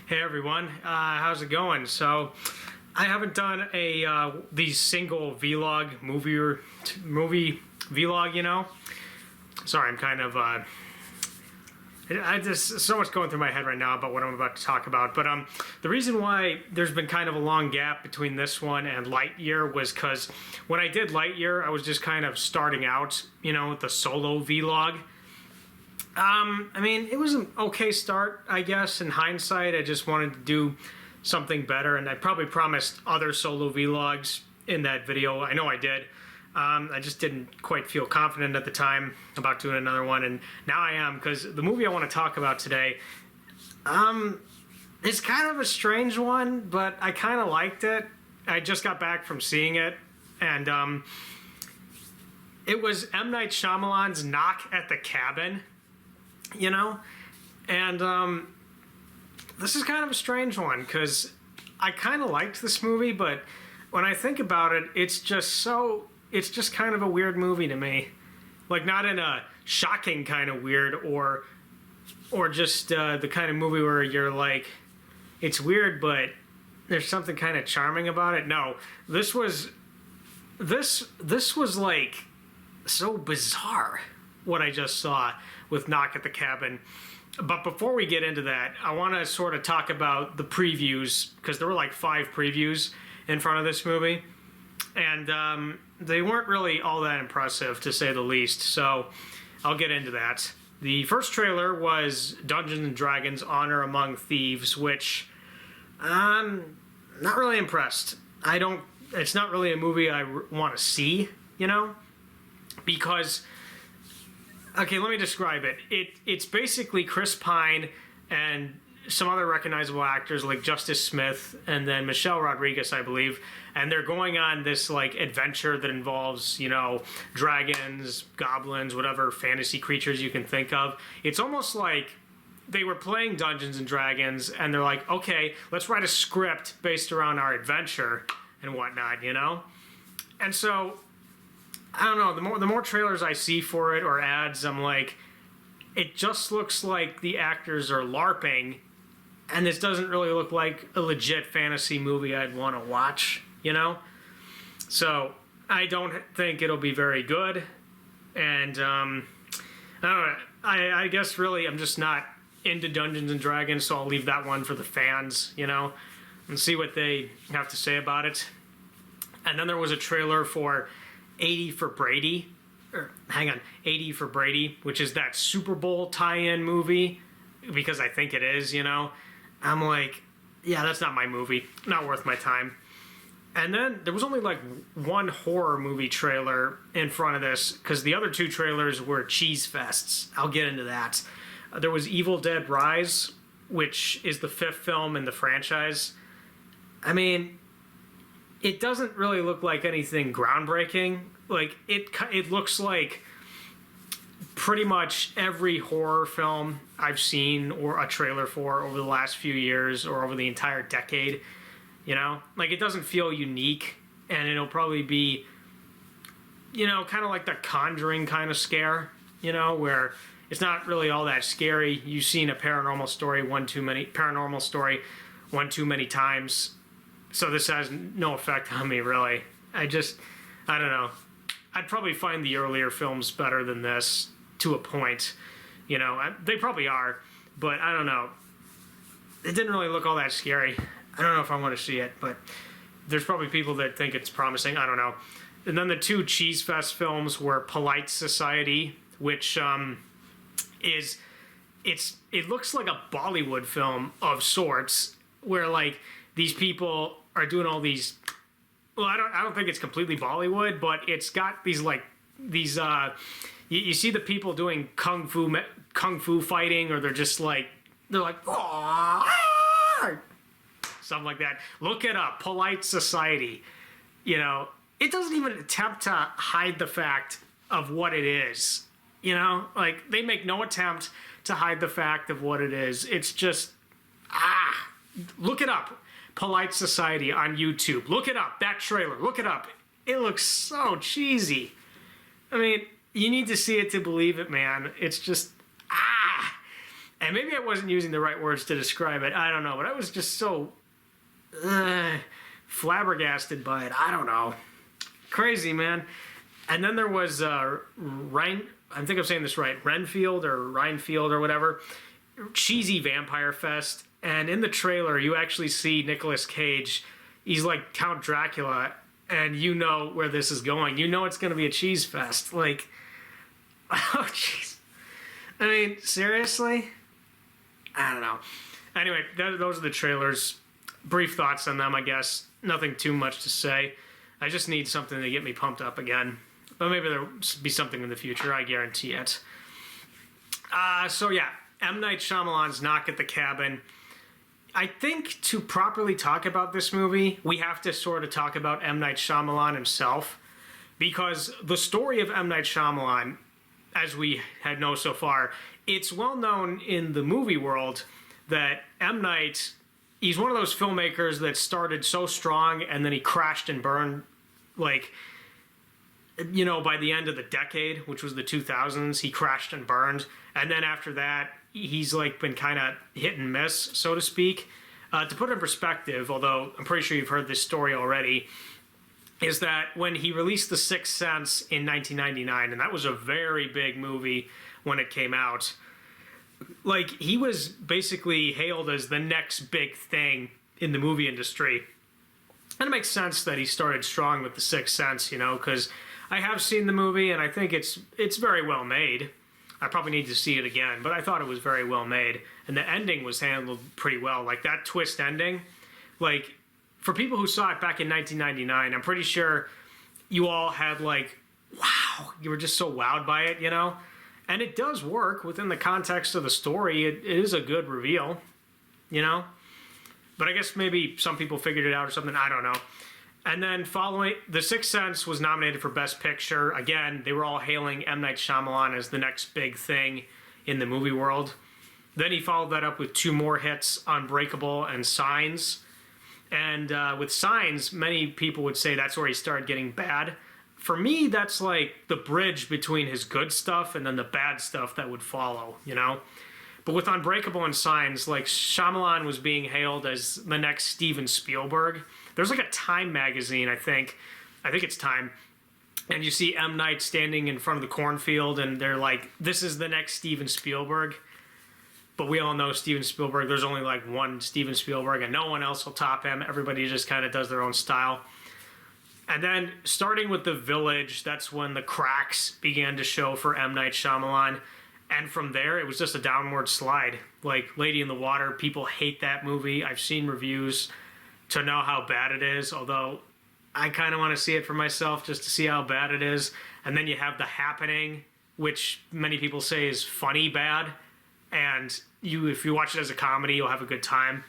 Hey everyone, how's it going? So, I haven't done a these single vlog movie vlog, Sorry, I'm kind of I just so much going through my head right now about what I'm about to talk about. But the reason why there's been kind of a long gap between this one and Lightyear was because when I did Lightyear, I was just kind of starting out, with the solo vlog. I mean, it was an okay start, I guess. In hindsight, I just wanted to do something better, and I probably promised other solo vlogs in that video. I know I did. I just didn't quite feel confident at the time about doing another one, and now I am, because the movie I want to talk about today, it's kind of a strange one, but I kind of liked it. I just got back from seeing it, and it was M. Night Shyamalan's Knock at the Cabin. And this is kind of a strange one because I kind of liked this movie, but when I think about it, it's just kind of a weird movie to me. Like, not in a shocking kind of weird or just the kind of movie where you're like, it's weird, but there's something kind of charming about it. No, this was like so bizarre what I just saw with Knock at the Cabin. But before we get into that, I want to sort of talk about the previews, because there were like 5 previews in front of this movie, and they weren't really all that impressive, to say the least, so I'll get into that. The first trailer was Dungeons & Dragons Honor Among Thieves, which I'm not really impressed. It's not really a movie I want to see, because... Okay, let me describe it. It's basically Chris Pine and some other recognizable actors like Justice Smith and then Michelle Rodriguez, I believe, and they're going on this like adventure that involves, dragons, goblins, whatever fantasy creatures you can think of. It's almost like they were playing Dungeons and Dragons and they're like, okay, let's write a script based around our adventure and whatnot, And so I don't know, the more trailers I see for it or ads, I'm like, it just looks like the actors are LARPing, and this doesn't really look like a legit fantasy movie I'd want to watch, So I don't think it'll be very good, and I don't know, I guess really I'm just not into Dungeons and Dragons, so I'll leave that one for the fans, and see what they have to say about it. And then there was a trailer for 80 for Brady, which is that Super Bowl tie-in movie, because I think it is, I'm like, yeah, that's not my movie, not worth my time. And then there was only like one horror movie trailer in front of this, because the other 2 trailers were cheese fests. I'll get into that. There was Evil Dead Rise, which is the 5th film in the franchise. I mean, it doesn't really look like anything groundbreaking. Like, it looks like pretty much every horror film I've seen or a trailer for over the last few years or over the entire decade, Like, it doesn't feel unique, and it'll probably be, kind of like the Conjuring kind of scare, where it's not really all that scary. You've seen a paranormal story one too many times. So this has no effect on me, really. I don't know. I'd probably find the earlier films better than this, to a point. They probably are, but I don't know. It didn't really look all that scary. I don't know if I want to see it, but there's probably people that think it's promising. I don't know. And then the 2 Cheese Fest films were Polite Society, which it looks like a Bollywood film of sorts, where like these people are doing all these. Well, I don't think it's completely Bollywood, but it's got these you see the people doing kung fu fighting, or they're like something like that. Look it up, Polite Society. It doesn't even attempt to hide the fact of what it is. Like, they make no attempt to hide the fact of what it is. It's just look it up. Polite Society on YouTube. Look it up. That trailer. Look it up. It looks so cheesy. I mean, you need to see it to believe it, man. It's just, And maybe I wasn't using the right words to describe it. I don't know, but I was just so flabbergasted by it. I don't know. Crazy, man. And then there was Ryan. I think I'm saying this right. Renfield or Reinfield or whatever. Cheesy vampire fest. And in the trailer, you actually see Nicolas Cage. He's like Count Dracula, and you know where this is going. You know it's going to be a cheese fest. Like, oh jeez. I mean, seriously? I don't know. Anyway, those are the trailers. Brief thoughts on them, I guess. Nothing too much to say. I just need something to get me pumped up again. But maybe there'll be something in the future. I guarantee it. So yeah, M. Night Shyamalan's Knock at the Cabin. I think to properly talk about this movie, we have to sort of talk about M. Night Shyamalan himself. Because the story of M. Night Shyamalan, as we had known so far, it's well known in the movie world that M. Night, he's one of those filmmakers that started so strong and then he crashed and burned, like, you know, by the end of the decade, which was the 2000s, he crashed and burned. And then after that, he's like been kind of hit and miss, so to speak. To put it in perspective, although I'm pretty sure you've heard this story already, is that when he released The Sixth Sense in 1999, and that was a very big movie when it came out, like, he was basically hailed as the next big thing in the movie industry. And it makes sense that he started strong with The Sixth Sense, you know, because I have seen the movie and I think it's very well made. I probably need to see it again, but I thought it was very well made. And the ending was handled pretty well. Like, that twist ending, like, for people who saw it back in 1999, I'm pretty sure you all had, like, wow, you were just so wowed by it, you know? And it does work within the context of the story. It is a good reveal, you know? But I guess maybe some people figured it out or something. I don't know. And then following, The Sixth Sense was nominated for Best Picture. Again, they were all hailing M. Night Shyamalan as the next big thing in the movie world. Then he followed that up with two more hits, Unbreakable and Signs. And with Signs, many people would say that's where he started getting bad. For me, that's like the bridge between his good stuff and then the bad stuff that would follow, you know? But with Unbreakable and Signs, like, Shyamalan was being hailed as the next Steven Spielberg. There's like a Time magazine, I think it's Time, and you see M. Night standing in front of the cornfield, and they're like, this is the next Steven Spielberg. But we all know Steven Spielberg, there's only like one Steven Spielberg, and no one else will top him. Everybody just kind of does their own style. And then, starting with The Village, that's when the cracks began to show for M. Night Shyamalan. And from there, it was just a downward slide. Like, Lady in the Water, people hate that movie. I've seen reviews to know how bad it is, although I kind of want to see it for myself just to see how bad it is. And then you have The Happening, which many people say is funny bad. And if you watch it as a comedy, you'll have a good time.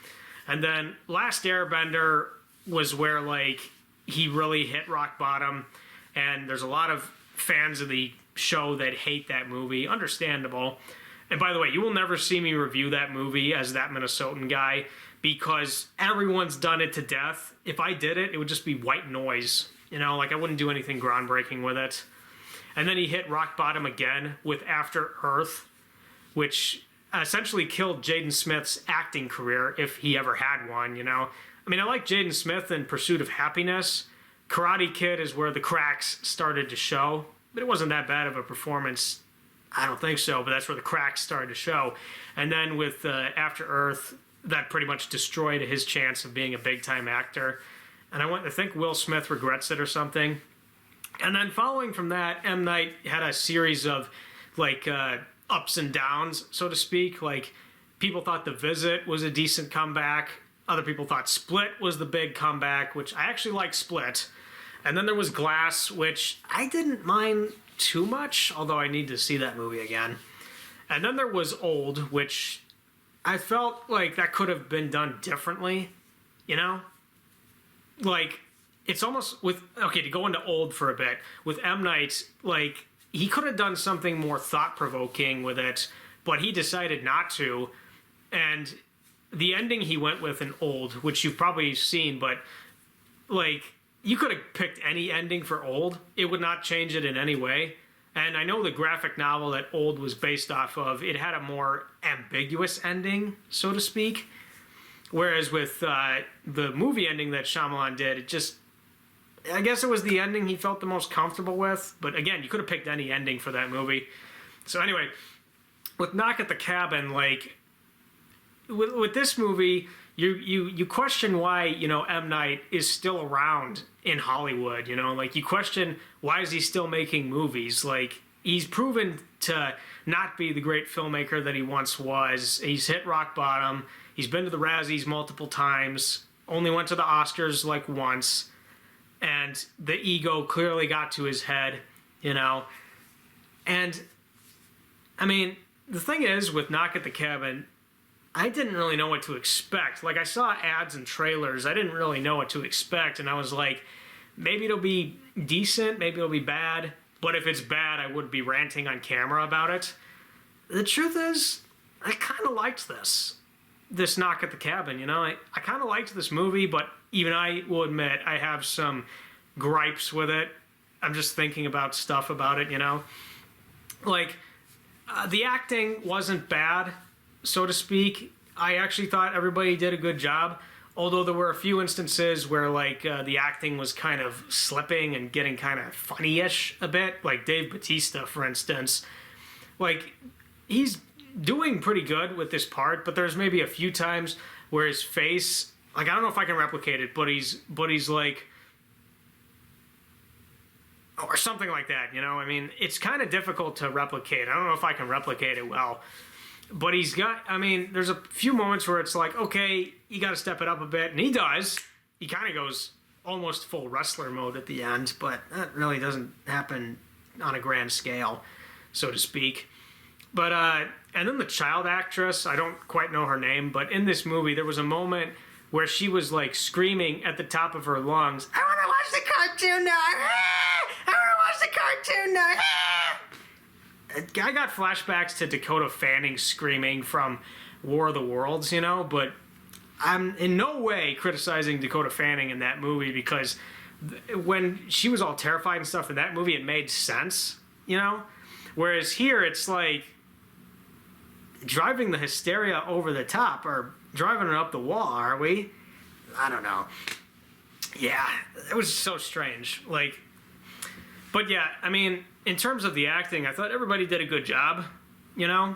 And then Last Airbender was where, like, he really hit rock bottom. And there's a lot of fans of the show that hate that movie. Understandable. And by the way, you will never see me review that movie as that Minnesotan guy because everyone's done it to death. If I did it, it would just be white noise. You know, like, I wouldn't do anything groundbreaking with it. And then he hit rock bottom again with After Earth, which essentially killed Jaden Smith's acting career, if he ever had one, you know. I mean, I like Jaden Smith in Pursuit of Happiness. Karate Kid is where the cracks started to show, but it wasn't that bad of a performance. I don't think so, but that's where the cracks started to show. And then with After Earth, that pretty much destroyed his chance of being a big-time actor. And I think Will Smith regrets it or something. And then following from that, M. Night had a series of, like, ups and downs, so to speak. Like, people thought The Visit was a decent comeback. Other people thought Split was the big comeback, which I actually like Split. And then there was Glass, which I didn't mind too much, although I need to see that movie again. And then there was Old, which I felt like that could have been done differently, you know? Like, it's almost with, okay, to go into Old for a bit, with M. Night, like, he could have done something more thought-provoking with it, but he decided not to. And the ending he went with in Old, which you've probably seen, but, like, you could have picked any ending for Old. It would not change it in any way. And I know the graphic novel that Old was based off of, it had a more ambiguous ending, so to speak. Whereas with the movie ending that Shyamalan did, it just, I guess it was the ending he felt the most comfortable with. But again, you could have picked any ending for that movie. So anyway, with Knock at the Cabin, like, with this movie, you question why, M. Night is still around in Hollywood, like, you question why is he still making movies. Like, he's proven to not be the great filmmaker that he once was. He's hit rock bottom. He's been to the Razzies multiple times, only went to the Oscars like once, and the ego clearly got to his head, and I mean, the thing is with Knock at the Cabin, I didn't really know what to expect. Like, I saw ads and trailers. I didn't really know what to expect. And I was like, maybe it'll be decent. Maybe it'll be bad. But if it's bad, I would be ranting on camera about it. The truth is, I kind of liked this Knock at the Cabin, I kind of liked this movie, but even I will admit I have some gripes with it. I'm just thinking about stuff about it, Like, the acting wasn't bad, so to speak. I actually thought everybody did a good job, although there were a few instances where, like, the acting was kind of slipping and getting kind of funny-ish a bit. Like Dave Bautista, for instance. Like, he's doing pretty good with this part, but there's maybe a few times where his face, like, I don't know if I can replicate it, but he's like, or something like that, I mean, it's kind of difficult to replicate. I don't know if I can replicate it well. But he's got, I mean, there's a few moments where it's like, okay, you got to step it up a bit. And he does. He kind of goes almost full wrestler mode at the end, but that really doesn't happen on a grand scale, so to speak. But, and then the child actress, I don't quite know her name, but in this movie, there was a moment where she was, like, screaming at the top of her lungs, I want to watch the cartoon now! I want to watch the cartoon now! I got flashbacks to Dakota Fanning screaming from War of the Worlds, but I'm in no way criticizing Dakota Fanning in that movie, because when she was all terrified and stuff in that movie, it made sense, Whereas here, it's like driving the hysteria over the top, or driving it up the wall, are we? I don't know. Yeah, it was so strange. Like, but yeah, I mean, in terms of the acting, I thought everybody did a good job, And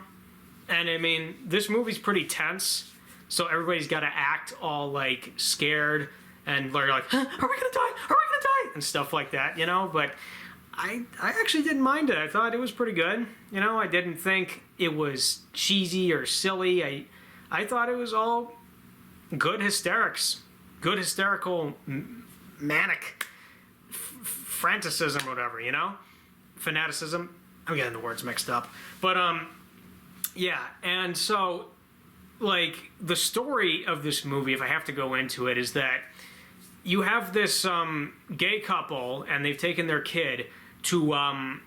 I mean, this movie's pretty tense, so everybody's got to act all, like, scared, and they're like, huh, are we gonna die? Are we gonna die? And stuff like that, But I actually didn't mind it. I thought it was pretty good. I didn't think it was cheesy or silly. I thought it was all good hysterics. Good hysterical manic franticism or whatever, Fanaticism. I'm getting the words mixed up. But, yeah. And so, like, the story of this movie, if I have to go into it, is that you have this gay couple, and they've taken their kid to,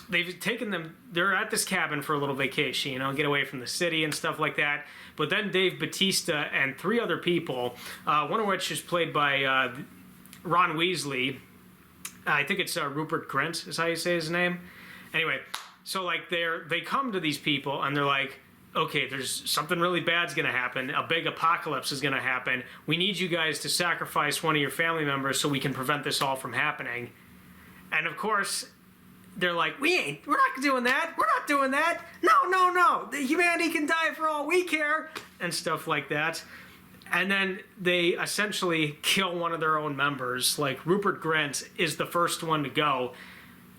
they're at this cabin for a little vacation, get away from the city and stuff like that. But then Dave Bautista and 3 other people, one of which is played by Ron Weasley. I think it's Rupert Grint is how you say his name. Anyway, so, like, they come to these people, and they're like, okay, there's something really bad's going to happen. A big apocalypse is going to happen. We need you guys to sacrifice one of your family members so we can prevent this all from happening. And, of course, they're like, we're not doing that. We're not doing that. No. The humanity can die for all we care. And stuff like that. And then they essentially kill one of their own members. Like, Rupert Grint is the first one to go.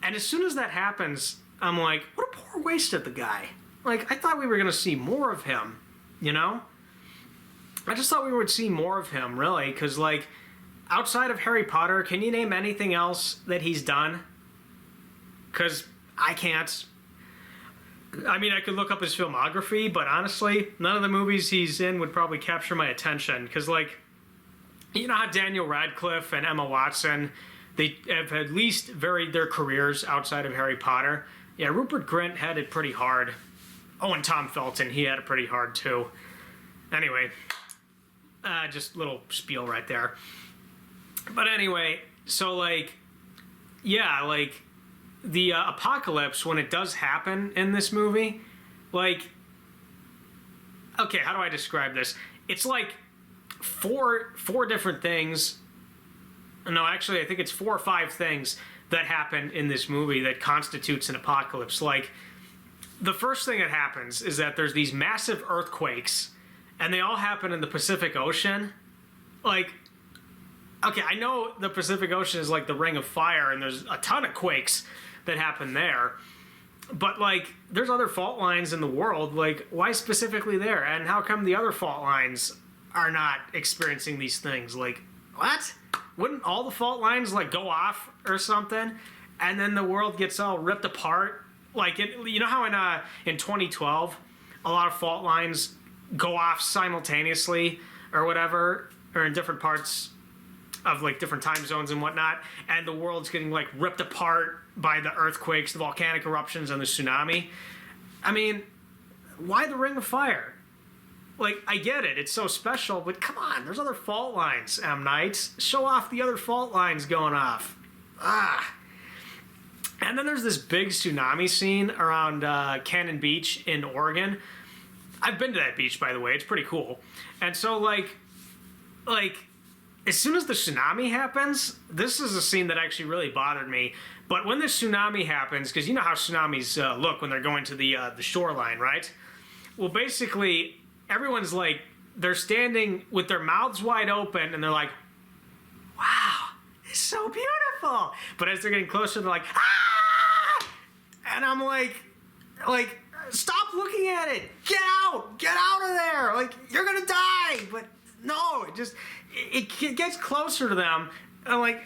And as soon as that happens, I'm like, what a poor waste of the guy. Like, I thought we were going to see more of him, I just thought we would see more of him, really. Because, like, outside of Harry Potter, can you name anything else that he's done? Because I can't. I mean, I could look up his filmography, but honestly, none of the movies he's in would probably capture my attention. Because, like, you know how Daniel Radcliffe and Emma Watson, they have at least varied their careers outside of Harry Potter. Yeah, Rupert Grint had it pretty hard. Oh, and Tom Felton, he had it pretty hard too. Anyway, just a little spiel right there. But anyway, so, like, yeah, like, the apocalypse, when it does happen in this movie, like, okay, how do I describe this? It's like four different things. No, actually, I think it's 4 or 5 things that happen in this movie that constitutes an apocalypse. Like, the first thing that happens is that there's these massive earthquakes, and they all happen in the Pacific Ocean. Like, okay, I know the Pacific Ocean is like the Ring of Fire, and there's a ton of quakes that happen there. But, like, there's other fault lines in the world. Like, why specifically there? And how come the other fault lines are not experiencing these things? Like, what? Wouldn't all the fault lines, like, go off or something? And then the world gets all ripped apart? Like, you know how in 2012, a lot of fault lines go off simultaneously or whatever, or in different parts of, like, different time zones and whatnot, and the world's getting, like, ripped apart by the earthquakes, the volcanic eruptions, and the tsunami. I mean, why the Ring of Fire? Like, I get it, it's so special, but come on, there's other fault lines, M. Night. Show off the other fault lines going off. And then there's this big tsunami scene around Cannon Beach in Oregon. I've been to that beach, by the way. It's pretty cool. And so, like, as soon as the tsunami happens, this is a scene that actually really bothered me. But when the tsunami happens, because you know how tsunamis look when they're going to the shoreline, right? Well, basically, everyone's like, they're standing with their mouths wide open, and they're like, wow, it's so beautiful. But as they're getting closer, they're like, ah! And I'm like, stop looking at it. Get out of there. Like, you're going to die. But no, it gets closer to them. And I'm like,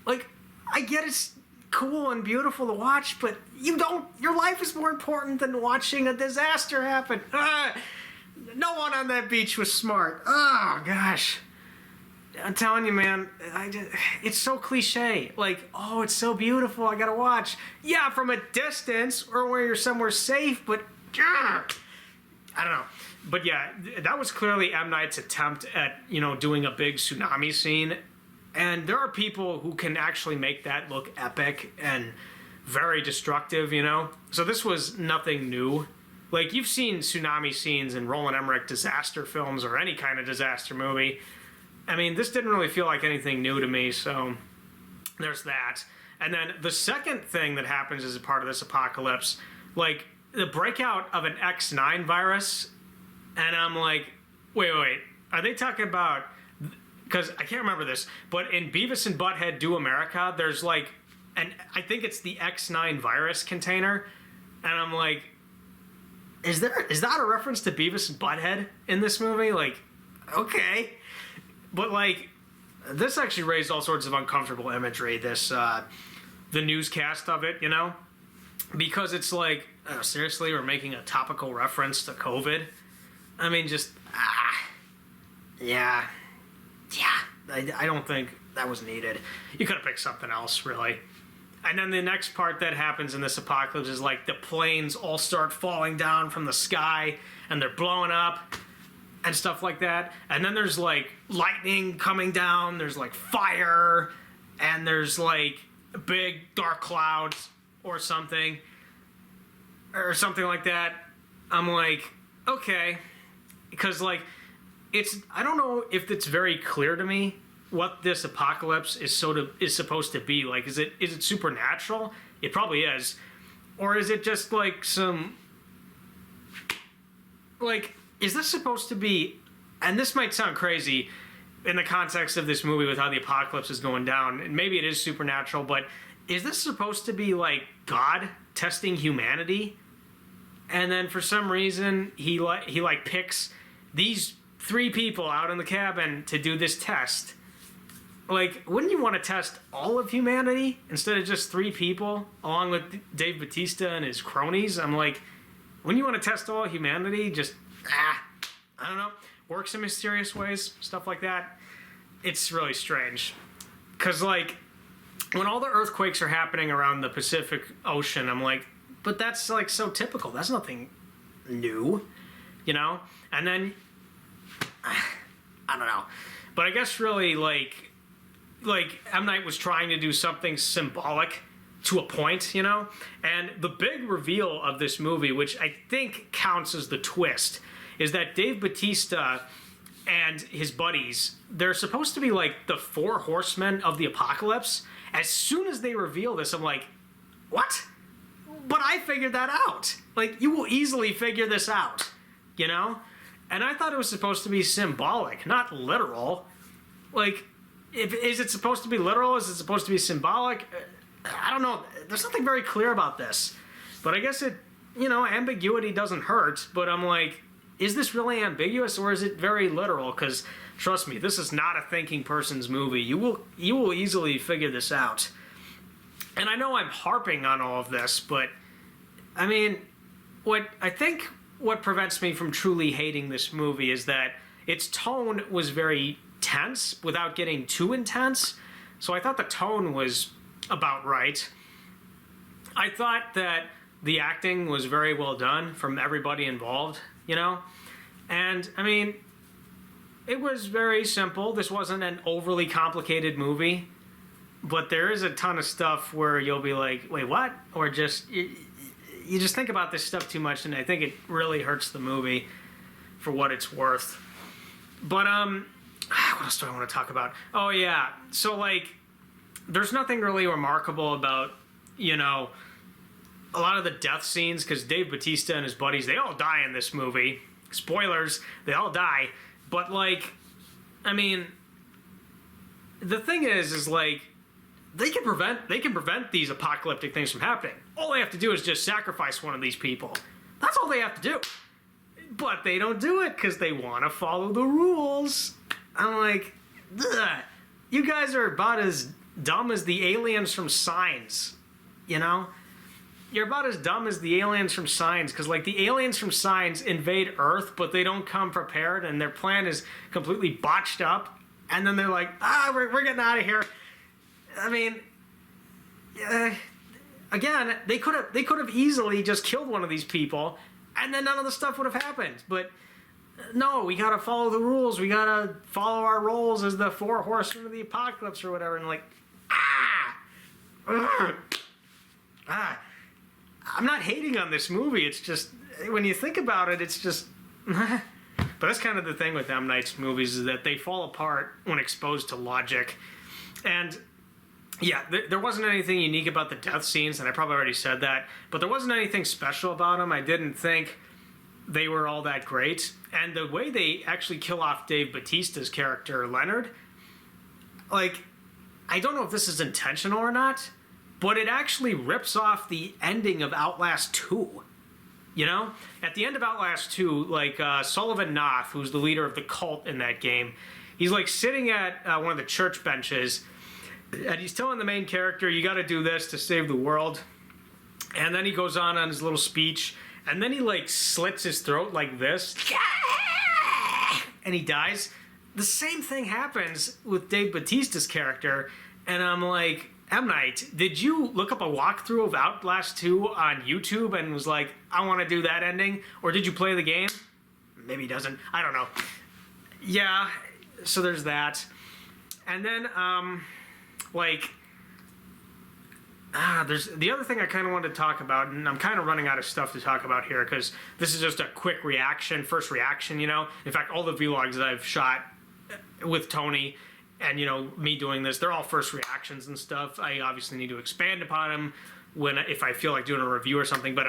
like, I get it's cool and beautiful to watch, but your life is more important than watching a disaster happen. No one on that beach was smart. Oh, gosh. I'm telling you, man, it's so cliche. Like, oh, it's so beautiful, I gotta watch. Yeah, from a distance or where you're somewhere safe, but I don't know. But yeah, that was clearly M. Night's attempt at, doing a big tsunami scene. And there are people who can actually make that look epic and very destructive, So this was nothing new. Like, you've seen tsunami scenes in Roland Emmerich disaster films or any kind of disaster movie. I mean, this didn't really feel like anything new to me, so there's that. And then the second thing that happens as a part of this apocalypse, like, the breakout of an X9 virus, and I'm like, wait, are they talking about, because I can't remember this, but in Beavis and Butthead Do America, there's like, I think it's the X9 virus container, and I'm like, is that a reference to Beavis and Butthead in this movie? Like, okay. But, like, this actually raised all sorts of uncomfortable imagery, this, the newscast of it, Because it's like, oh, seriously, we're making a topical reference to COVID? I mean, just, yeah, I don't think that was needed. You could have picked something else, really. And then the next part that happens in this apocalypse is, like, the planes all start falling down from the sky, and they're blowing up, and stuff like that. And then there's, like, lightning coming down, there's, like, fire, and there's, like, big dark clouds or something like that. I'm like, okay. Because, like, I don't know if it's very clear to me what this apocalypse is supposed to be. Like, is it supernatural? It probably is. Or is it just, like, is this supposed to be, and this might sound crazy in the context of this movie with how the apocalypse is going down, and maybe it is supernatural, but is this supposed to be, like, God testing humanity? And then for some reason, he picks these 3 people out in the cabin to do this test. Like, wouldn't you want to test all of humanity instead of just 3 people, along with Dave Bautista and his cronies? I'm like, wouldn't you want to test all of humanity? Just, I don't know, works in mysterious ways, stuff like that. It's really strange. Because, like, when all the earthquakes are happening around the Pacific Ocean, I'm like, but that's, like, so typical. That's nothing new, And then, I don't know. But I guess really, like M. Night was trying to do something symbolic to a point, you know? And the big reveal of this movie, which I think counts as the twist, is that Dave Bautista and his buddies, they're supposed to be like the four horsemen of the apocalypse. As soon as they reveal this, I'm like, what? But I figured that out. Like, you will easily figure this out, you know? And I thought it was supposed to be symbolic, not literal. Like, is it supposed to be literal? Is it supposed to be symbolic? I don't know. There's nothing very clear about this. But I guess it, you know, ambiguity doesn't hurt. But I'm like, is this really ambiguous or is it very literal? Because trust me, this is not a thinking person's movie. You will easily figure this out. And I know I'm harping on all of this, but I mean, what prevents me from truly hating this movie is that its tone was very tense without getting too intense. So I thought the tone was about right. I thought that the acting was very well done from everybody involved, you know? And I mean, it was very simple. This wasn't an overly complicated movie, but there is a ton of stuff where you'll be like, wait, what? Or just, you just think about this stuff too much, and I think it really hurts the movie for what it's worth. But, what else do I want to talk about? Oh, yeah. So, like, there's nothing really remarkable about, you know, a lot of the death scenes, because Dave Bautista and his buddies, they all die in this movie. Spoilers, they all die. But, like, I mean, the thing is like, they can prevent these apocalyptic things from happening. All they have to do is just sacrifice one of these people. That's all they have to do. But they don't do it because they want to follow the rules. I'm like, ugh. You guys are about as dumb as the aliens from Signs, you know? You're about as dumb as the aliens from Signs, because like the aliens from Signs invade Earth, but they don't come prepared, and their plan is completely botched up, and then they're like, we're getting out of here. I mean, again, they could have easily just killed one of these people, and then none of the stuff would have happened. But no, we gotta follow the rules. We gotta follow our roles as the four horsemen of the apocalypse or whatever. And like, I'm not hating on this movie. It's just, when you think about it, it's just. But that's kind of the thing with M. Night's movies, is that they fall apart when exposed to logic. And yeah, there wasn't anything unique about the death scenes, and I probably already said that, but there wasn't anything special about them. I didn't think they were all that great. And the way they actually kill off Dave Bautista's character, Leonard, like, I don't know if this is intentional or not, but it actually rips off the ending of Outlast 2. You know? At the end of Outlast 2, like, Sullivan Noth, who's the leader of the cult in that game, he's, like, sitting at one of the church benches, and he's telling the main character, you gotta do this to save the world. And then he goes on his little speech, and then he, like, slits his throat like this, and he dies. The same thing happens with Dave Bautista's character, and I'm like, M. Night, did you look up a walkthrough of Outlast 2 on YouTube and was like, I want to do that ending? Or did you play the game? Maybe he doesn't. I don't know. Yeah, so there's that. And then, there's the other thing I kind of wanted to talk about, and I'm kind of running out of stuff to talk about here because this is just a quick reaction, first reaction, you know? In fact, all the vlogs that I've shot with Tony and, you know, me doing this, they're all first reactions and stuff. I obviously need to expand upon them if I feel like doing a review or something. But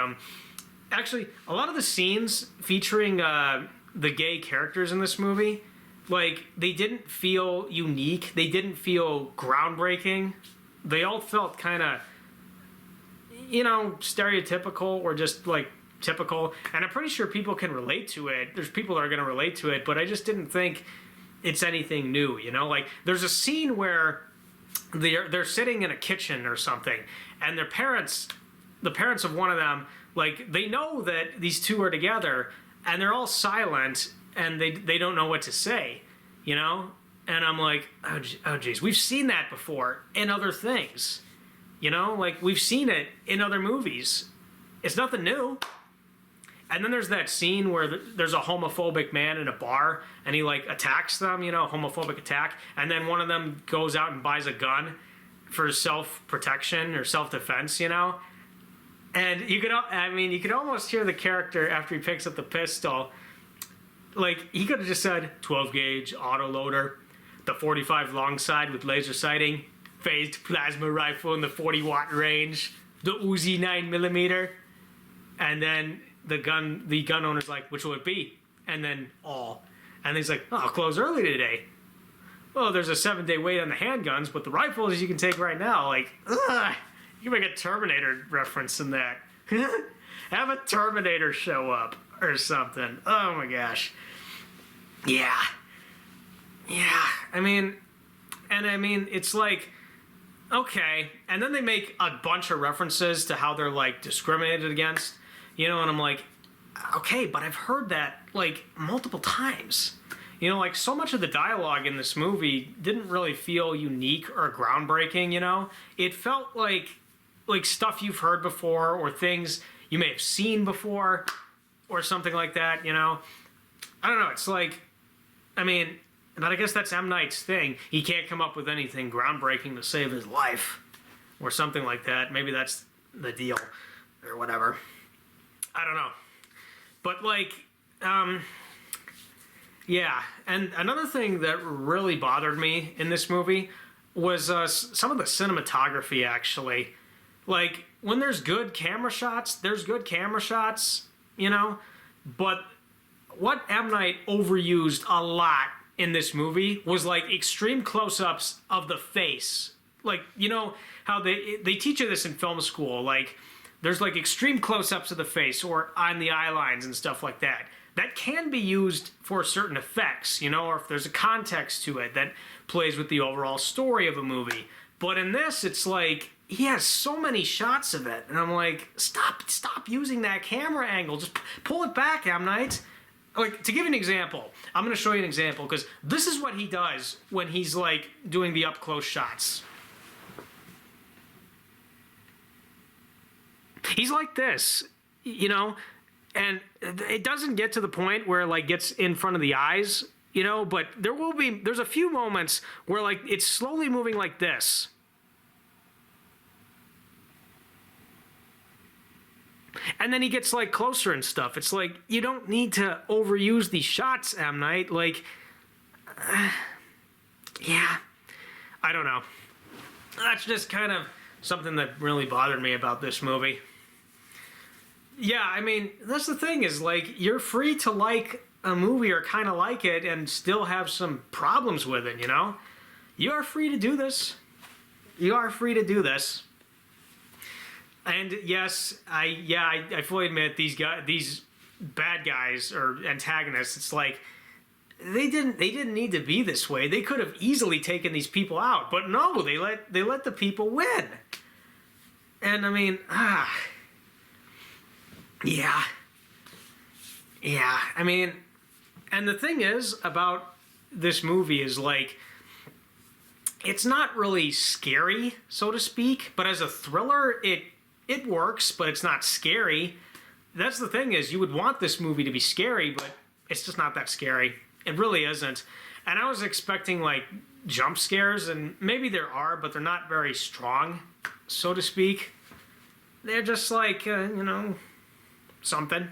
actually, a lot of the scenes featuring the gay characters in this movie, like, they didn't feel unique. They didn't feel groundbreaking. They all felt kind of, you know, stereotypical or just, like, typical. And I'm pretty sure people can relate to it. There's people that are going to relate to it, but I just didn't think it's anything new, you know? Like, there's a scene where they're sitting in a kitchen or something, and the parents of one of them, like, they know that these two are together, and they're all silent, and they don't know what to say, you know? And I'm like, oh geez, we've seen that before in other things, you know? Like, we've seen it in other movies. It's nothing new. And then there's that scene where there's a homophobic man in a bar, and he, like, attacks them, you know, homophobic attack, and then one of them goes out and buys a gun, for self-protection or self-defense, you know? And you could almost hear the character after he picks up the pistol. Like, he could have just said, 12 gauge, auto loader, the 45 long side with laser sighting, phased plasma rifle in the 40-watt range, the Uzi 9mm, and then the gun owner's like, which will it be? And then all. And he's like, oh, I'll close early today. Well, there's a 7-day wait on the handguns, but the rifles you can take right now. Like, ugh, you can make a Terminator reference in that. Have a Terminator show up or something. Oh my gosh. Yeah. I mean, it's like, okay. And then they make a bunch of references to how they're like discriminated against, you know, and I'm like, okay, but I've heard that like multiple times. You know, like so much of the dialogue in this movie didn't really feel unique or groundbreaking, you know? It felt like stuff you've heard before or things you may have seen before or something like that, you know? I don't know, it's like, I mean, but I guess that's M. Night's thing. He can't come up with anything groundbreaking to save his life or something like that. Maybe that's the deal or whatever. I don't know. But like, yeah. And another thing that really bothered me in this movie was some of the cinematography, actually. Like, when there's good camera shots, there's good camera shots, you know? But what M. Night overused a lot in this movie was like extreme close-ups of the face. Like, you know how they teach you this in film school, like there's like extreme close-ups of the face or on the eye lines and stuff like that. That can be used for certain effects, you know, or if there's a context to it that plays with the overall story of a movie. But in this, it's like he has so many shots of it, and I'm like, stop using that camera angle. Just pull it back, M. Night. Like, to give you an example, I'm going to show you an example, because this is what he does when he's, like, doing the up-close shots. He's like this, you know, and it doesn't get to the point where it, like, gets in front of the eyes, you know, but there's a few moments where, like, it's slowly moving like this. And then he gets, like, closer and stuff. It's like, you don't need to overuse these shots, M. Night. Like, yeah. I don't know. That's just kind of something that really bothered me about this movie. Yeah, I mean, that's the thing is, like, you're free to like a movie or kind of like it and still have some problems with it, you know? You are free to do this. You are free to do this. And yes, I fully admit these bad guys or antagonists. It's like they didn't need to be this way. They could have easily taken these people out, but no, they let the people win. And I mean, yeah. I mean, and the thing is about this movie is like, it's not really scary, so to speak, but as a thriller, it works, but it's not scary. That's the thing is, you would want this movie to be scary, but it's just not that scary. It really isn't. And I was expecting, like, jump scares, and maybe there are, but they're not very strong, so to speak. They're just like, you know, something.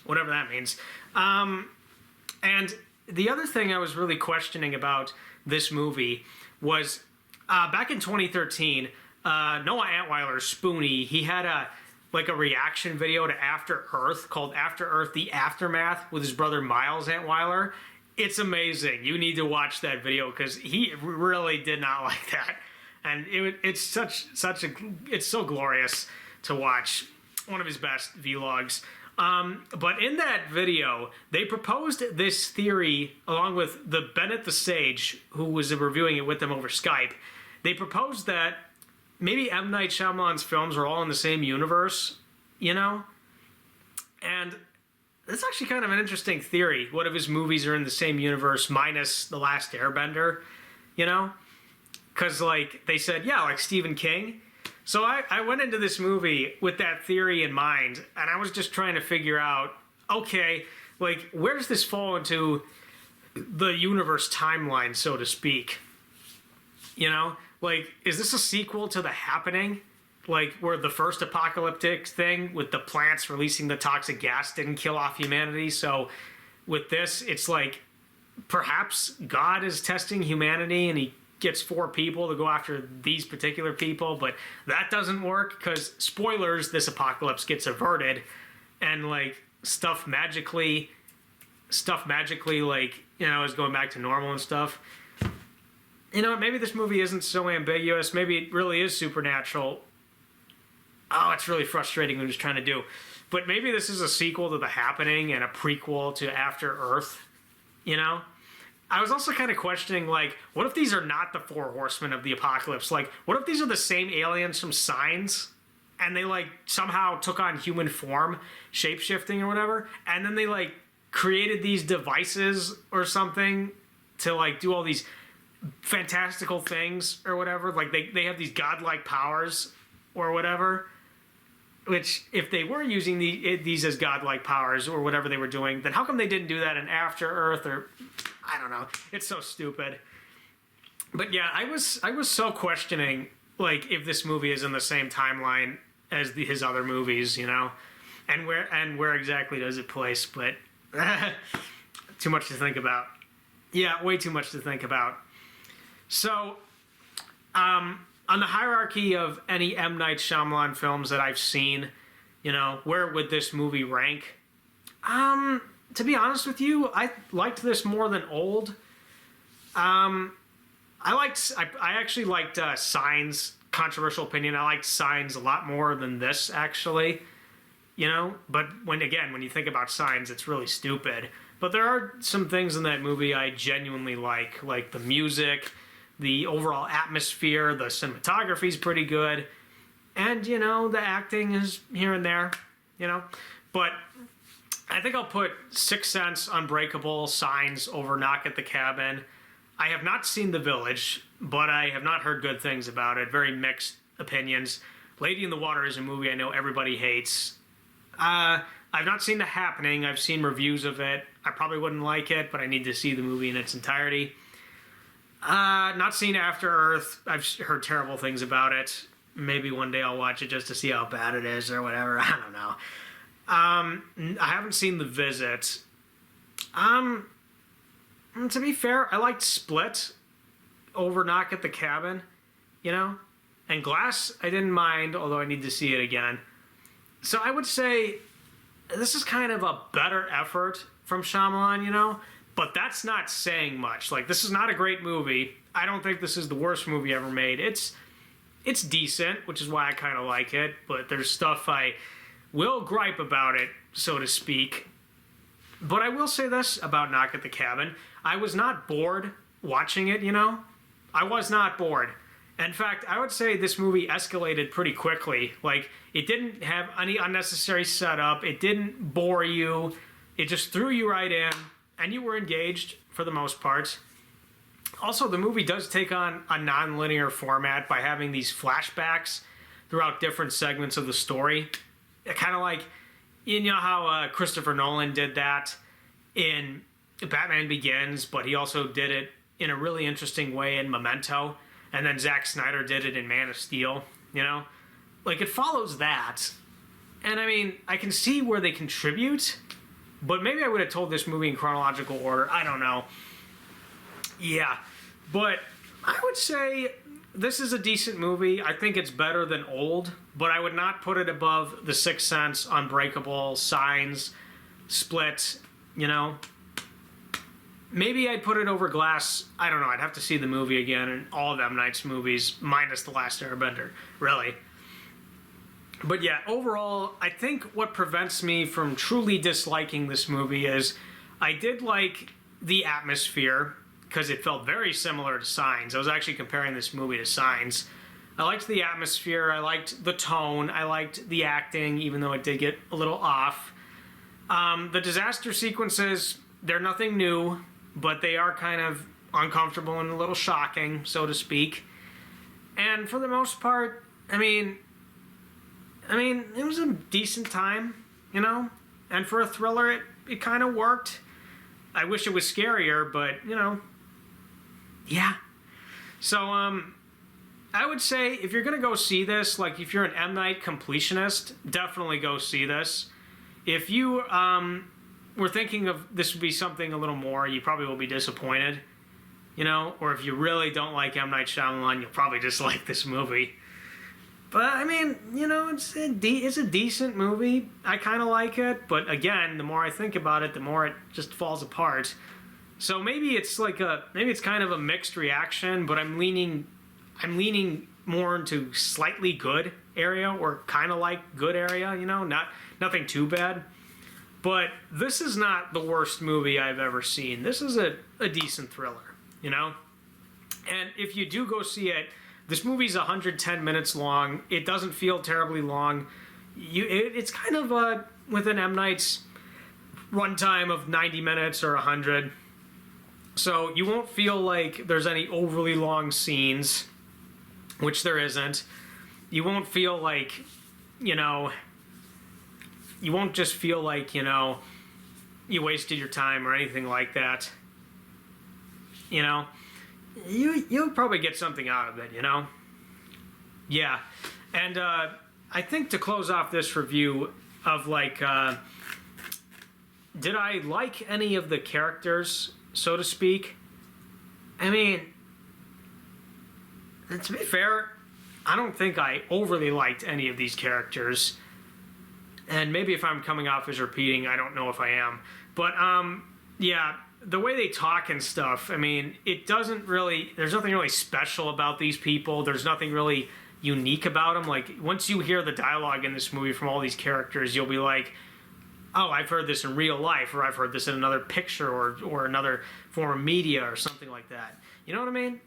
Whatever that means. And the other thing I was really questioning about this movie was, back in 2013... Noah Antweiler's Spoonie, he had a reaction video to After Earth called After Earth: The Aftermath with his brother Miles Antweiler. It's amazing. You need to watch that video because he really did not like that, and it's so glorious to watch. One of his best vlogs. But in that video, they proposed this theory along with the Bennett the Sage, who was reviewing it with them over Skype. They proposed that maybe M. Night Shyamalan's films are all in the same universe, you know? And that's actually kind of an interesting theory. What if his movies are in the same universe minus The Last Airbender, you know? Because, like, they said, yeah, like Stephen King. So I went into this movie with that theory in mind, and I was just trying to figure out, okay, like, where does this fall into the universe timeline, so to speak? You know? Like, is this a sequel to The Happening? Like, where the first apocalyptic thing with the plants releasing the toxic gas didn't kill off humanity. So with this, it's like perhaps God is testing humanity and he gets 4 people to go after these particular people, but that doesn't work because, spoilers, this apocalypse gets averted and like stuff magically like, you know, is going back to normal and stuff. You know what, maybe this movie isn't so ambiguous. Maybe it really is supernatural. Oh, it's really frustrating what he's trying to do. But maybe this is a sequel to The Happening and a prequel to After Earth, you know? I was also kind of questioning, like, what if these are not the 4 horsemen of the apocalypse? Like, what if these are the same aliens from Signs, and they, like, somehow took on human form, shape-shifting or whatever, and then they, like, created these devices or something to, like, do all these fantastical things or whatever? Like, they have these godlike powers or whatever. Which, if they were using these as godlike powers or whatever they were doing, then how come they didn't do that in After Earth? Or I don't know. It's so stupid. But yeah, I was so questioning, like, if this movie is in the same timeline as his other movies, you know, and where exactly does it place? But too much to think about. Yeah, way too much to think about. So, on the hierarchy of any M. Night Shyamalan films that I've seen, you know, where would this movie rank? To be honest with you, I liked this more than Old. I actually liked Signs. Controversial opinion. I liked Signs a lot more than this, actually. You know, but when you think about Signs, it's really stupid. But there are some things in that movie I genuinely like the music, the overall atmosphere, the cinematography is pretty good, and, you know, the acting is here and there, you know. But I think I'll put Sixth Sense, Unbreakable, Signs over Knock at the Cabin. I have not seen The Village, but I have not heard good things about it. Very mixed opinions. Lady in the Water is a movie I know everybody hates. I've not seen The Happening. I've seen reviews of it. I probably wouldn't like it, but I need to see the movie in its entirety. Not seen After Earth. I've heard terrible things about it. Maybe one day I'll watch it just to see how bad it is or whatever. I don't know. I haven't seen The Visit. To be fair, I liked Split over Knock at the Cabin, you know? And Glass, I didn't mind, although I need to see it again. So I would say this is kind of a better effort from Shyamalan, you know? But that's not saying much. Like, this is not a great movie. I don't think this is the worst movie ever made. It's decent, which is why I kind of like it. But there's stuff I will gripe about it, so to speak. But I will say this about Knock at the Cabin. I was not bored watching it, you know? I was not bored. In fact, I would say this movie escalated pretty quickly. Like, it didn't have any unnecessary setup. It didn't bore you. It just threw you right in. And you were engaged for the most part. Also, the movie does take on a non-linear format by having these flashbacks throughout different segments of the story. Kind of like, you know how Christopher Nolan did that in Batman Begins, but he also did it in a really interesting way in Memento. And then Zack Snyder did it in Man of Steel, you know? Like, it follows that. And I mean, I can see where they contribute, but maybe I would have told this movie in chronological order. I don't know. Yeah. But I would say this is a decent movie. I think it's better than Old, but I would not put it above The Sixth Sense, Unbreakable, Signs, Split, you know? Maybe I'd put it over Glass. I don't know. I'd have to see the movie again and all of M. Night's movies, minus The Last Airbender, really. But yeah, overall, I think what prevents me from truly disliking this movie is I did like the atmosphere because it felt very similar to Signs. I was actually comparing this movie to Signs. I liked the atmosphere. I liked the tone. I liked the acting, even though it did get a little off. The disaster sequences, they're nothing new, but they are kind of uncomfortable and a little shocking, so to speak. And for the most part, I mean, it was a decent time, you know? And for a thriller, it kind of worked. I wish it was scarier, but, you know, yeah. So, I would say if you're gonna go see this, like if you're an M Night completionist, definitely go see this. If you were thinking of this would be something a little more, you probably will be disappointed. You know, or if you really don't like M Night Shyamalan, you'll probably dislike this movie. But I mean, you know, it's a decent movie. I kind of like it, but again, the more I think about it, the more it just falls apart. So maybe it's kind of a mixed reaction, but I'm leaning more into slightly good area or kind of like good area. You know, nothing too bad. But this is not the worst movie I've ever seen. This is a decent thriller. You know, and if you do go see it. This movie's 110 minutes long. It doesn't feel terribly long. It's kind of within M. Night's runtime of 90 minutes or 100. So you won't feel like there's any overly long scenes, which there isn't. You won't feel like, you know, you won't just feel like, you know, you wasted your time or anything like that. You know? You'll probably get something out of it, you know? Yeah. And I think to close off this review of like, did I like any of the characters, so to speak? I mean, to be fair, I don't think I overly liked any of these characters. And maybe if I'm coming off as repeating, I don't know if I am. But, yeah. The way they talk and stuff, I mean, it doesn't really, there's nothing really special about these people. There's nothing really unique about them. Like, once you hear the dialogue in this movie from all these characters, you'll be like, oh, I've heard this in real life, or I've heard this in another picture, or another form of media, or something like that. You know what I mean?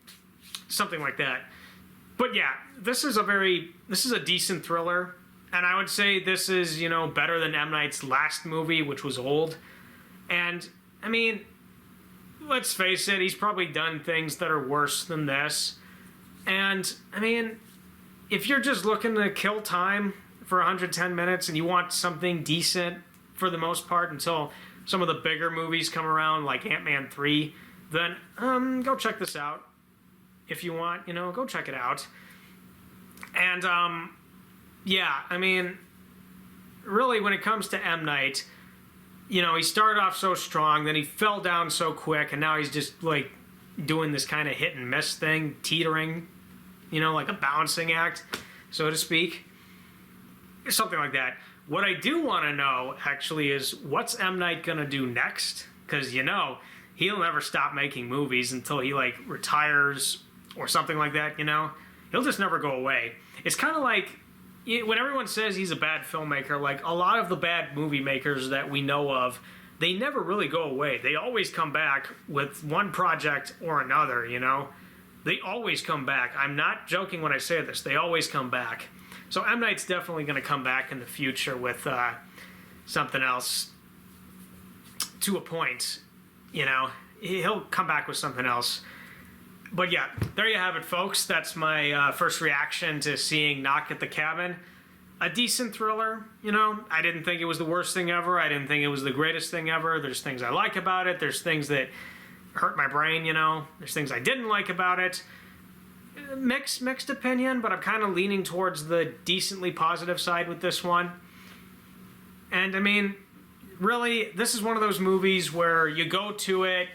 Something like that. But yeah, this is a decent thriller. And I would say this is, you know, better than M. Night's last movie, which was old. And, I mean, let's face it, he's probably done things that are worse than this. And, I mean, if you're just looking to kill time for 110 minutes and you want something decent for the most part until some of the bigger movies come around, like Ant-Man 3, then go check this out. If you want, you know, go check it out. And, yeah, I mean, really, when it comes to M. Night, you know, he started off so strong, then he fell down so quick, and now he's just, like, doing this kind of hit and miss thing, teetering, you know, like a balancing act, so to speak. Something like that. What I do want to know, actually, is what's M. Night going to do next? Because, you know, he'll never stop making movies until he, like, retires or something like that, you know? He'll just never go away. It's kind of like, when everyone says he's a bad filmmaker, like a lot of the bad movie makers that we know of, they never really go away. They always come back with one project or another, you know? They always come back. I'm not joking when I say this. They always come back. So M. Night's definitely going to come back in the future with something else to a point, you know? He'll come back with something else. But yeah, there you have it, folks. That's my first reaction to seeing Knock at the Cabin. A decent thriller, you know. I didn't think it was the worst thing ever. I didn't think it was the greatest thing ever. There's things I like about it. There's things that hurt my brain, you know. There's things I didn't like about it. Mixed opinion, but I'm kind of leaning towards the decently positive side with this one. And, I mean, really, this is one of those movies where you go to it,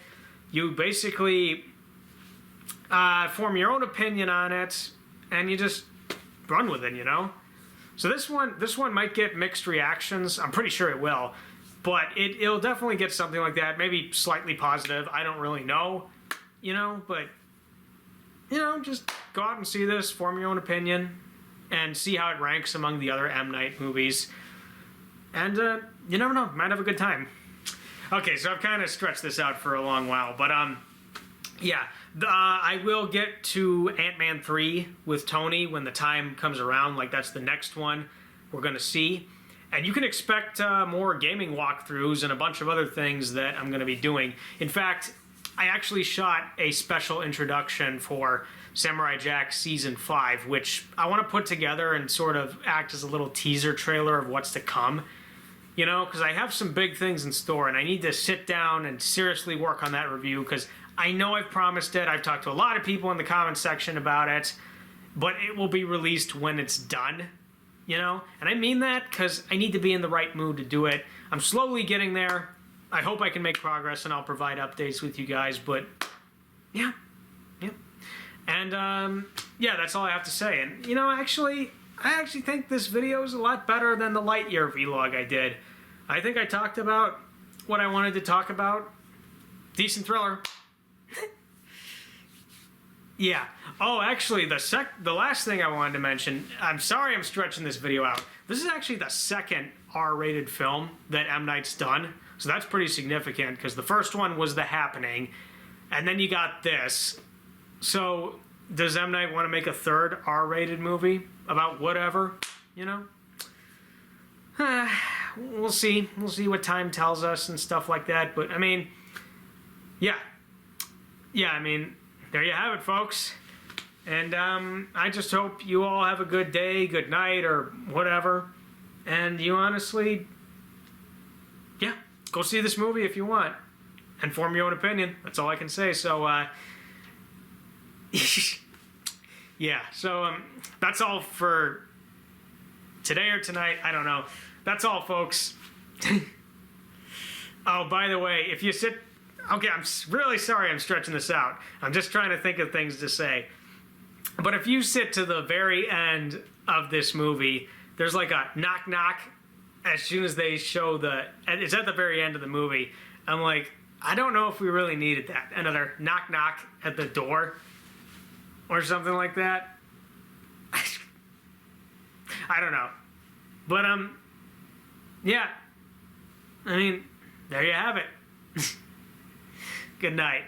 you basically form your own opinion on it, and you just run with it, you know? So this one might get mixed reactions. I'm pretty sure it will. But it'll definitely get something like that. Maybe slightly positive. I don't really know, you know? But, you know, just go out and see this, form your own opinion, and see how it ranks among the other M. Night movies. And you never know. Might have a good time. Okay, so I've kind of stretched this out for a long while. But, yeah. I will get to Ant-Man 3 with Tony when the time comes around. Like, that's the next one we're going to see. And you can expect more gaming walkthroughs and a bunch of other things that I'm going to be doing. In fact, I actually shot a special introduction for Samurai Jack Season 5, which I want to put together and sort of act as a little teaser trailer of what's to come. You know, because I have some big things in store, and I need to sit down and seriously work on that review, because I know I've promised it. I've talked to a lot of people in the comments section about it, but it will be released when it's done, you know? And I mean that because I need to be in the right mood to do it. I'm slowly getting there. I hope I can make progress, and I'll provide updates with you guys, but yeah. And yeah, that's all I have to say. And, you know, I actually think this video is a lot better than the Lightyear vlog I did. I think I talked about what I wanted to talk about. Decent thriller. Yeah. Oh, actually, the last thing I wanted to mention, I'm sorry I'm stretching this video out. This is actually the second R-rated film that M. Night's done. So that's pretty significant, because the first one was The Happening, and then you got this. So does M. Night want to make a third R-rated movie about whatever, you know? We'll see. We'll see what time tells us and stuff like that. But, I mean, yeah. Yeah, I mean, there you have it, folks. And I just hope you all have a good day, good night, or whatever. And you honestly, yeah, go see this movie if you want. And form your own opinion. That's all I can say. So, yeah. So, that's all for today or tonight. I don't know. That's all, folks. Oh, by the way, if you sit... Okay, I'm really sorry I'm stretching this out. I'm just trying to think of things to say. But if you sit to the very end of this movie, there's like a knock knock as soon as they show the... It's at the very end of the movie. I'm like, I don't know if we really needed that. Another knock knock at the door or something like that. I don't know. But, yeah. I mean, there you have it. Good night.